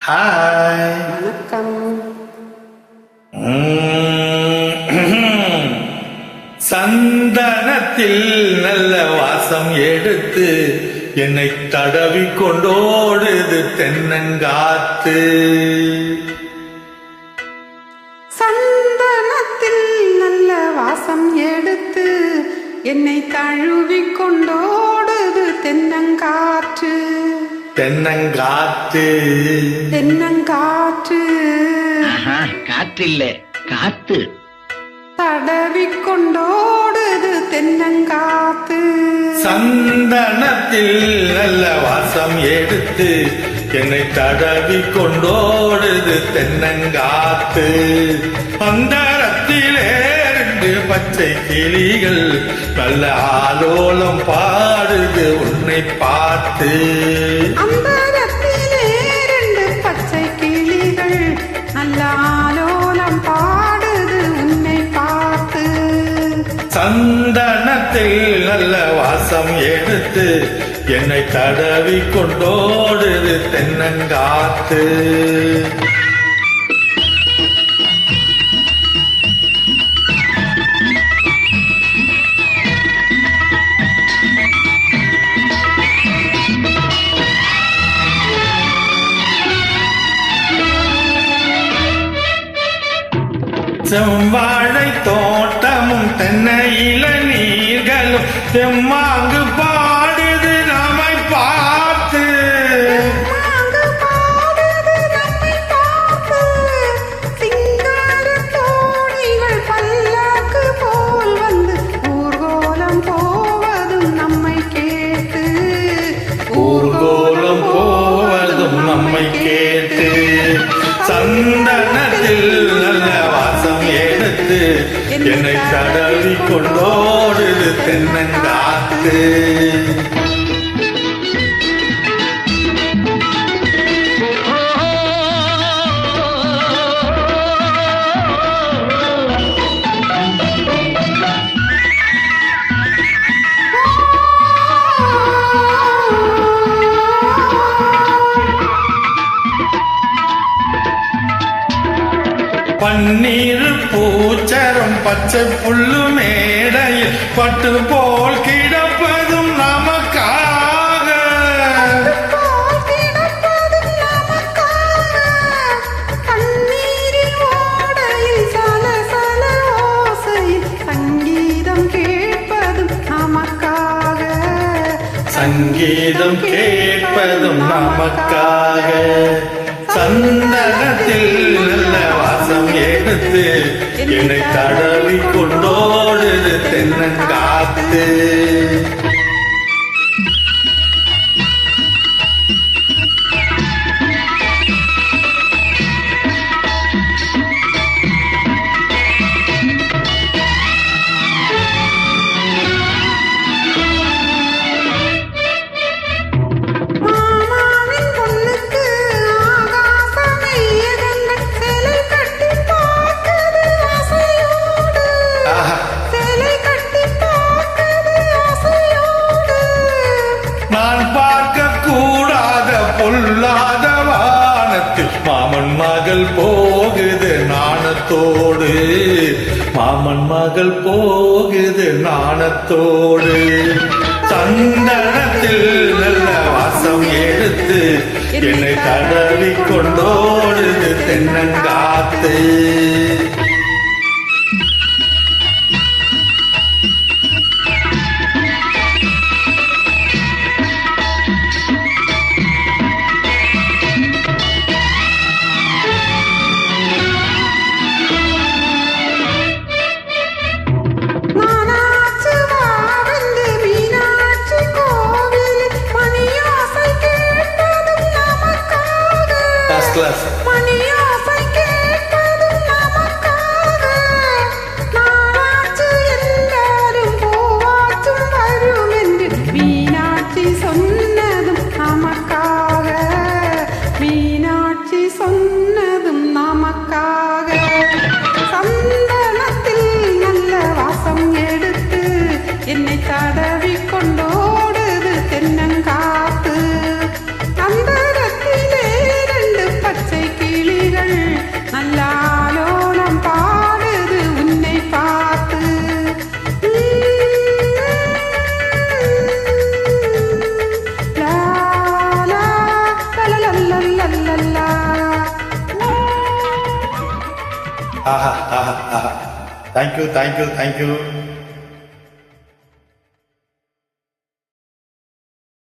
Hi. வணக்கம். சந்தனத்தில் நல்ல வாசம் எடுத்து என்னை தடவி கொண்டோடுது தென்னங்காத்து. சந்தனத்தில் நல்ல வாசம் எடுத்து என்னை தழுவி கொண்டோடுது தென்னங்காற்று. தென்னங்காத்து தென்னங்காற்று காற்று இல்ல காத்து. தடவி கொண்டோடுது தென்னங்காத்து. சந்தனத்தில் நல்ல வாசம் எடுத்து என்னை தடவி கொண்டோடுது தென்னங்காத்து. அந்தரத்திலே ரெண்டு பச்சை கிளிகள் நல்ல ஆலோலம் பாடுது உன்னை பார்த்து. அந்தரத்திலே ரெண்டு பச்சை கிளிகள் நல்ல ஆலோலம் பாடுது உன்னை பார்த்து. சந்தனத்தில் நல்ல வாசம் எடுத்து என்னை தடவி கொண்டோடுது தென்னங்காத்து. செவ்வாழை தோட்டமும் தென்னையில நீர்களும் செம்மாங்கு பாடுது நம்மை பார்த்து. சிங்கார தோணிகள் பல்லாக்கு போல் வந்து ஊர்கோலம் போவதும் நம்மை கேட்டு. ஊர்கோலம் போவதும் நம்மை கேட்டு. சந்தனத்தில் நல்ல வாசம் எடுத்து என்னை தடவி கொண்டோடுது தென்னங்காத்து. பன்னீர் பூச்சரம் பச்சை புல்லு மேடையில் பட்டு போல் கிடப்பதும் நமக்காக. கண்ணீரில் ஓடையில் சலசல ஓசையில் சங்கீதம் கேட்பதும் நமக்காக. சங்கீதம் கேட்பதும் நமக்காக. சந்தனத்தில் நல்ல வாசம் எடுத்து என்னை தடவி கொண்டோடுது தென்னங்காத்து. மாமாவின் பொண்ணுக்கு ஆகாசமே ஏகங்கள் சிலை கட்டி பார்க்குது ஆசையோடு. ஆஹா. சிலை கட்டி பார்க்குது ஆசையோடு. நான் பார்க்க கூடாத பொல்லாத வானத்தில் மாமன் மகள் போகுது நாணத்தோடு. மாமன் மகள் போகுது நாணத்தோடு. சந்தனத்தில் நல்ல வாசம் எடுத்து என்னை தடவி கொண்டோடுது தென்னங்காத்து. மானாட்சி வாவென்று மீனாட்சி கோவிலில் மணியோசை கேட்பதும் நமக்காக. First class. மணியோசை கேட்பதும் நமக்காக. நானாச்சு என்றாலும் பூவாச்சும் வரும் என்று மீனாட்சி சொன்னதும் நமக்காக. மீனாட்சி சொன்னதும் நமக்காக. சந்தனத்தில் நல்ல வாசம் எடுத்து என்னை தடவி கொண்டோடுது தென்னங்காத்து. அந்தரத்திலே ரெண்டு பச்சை ஆஹா ஆஹா ஆஹா தேங்க்யூ தேங்க்யூ தேங்க்யூ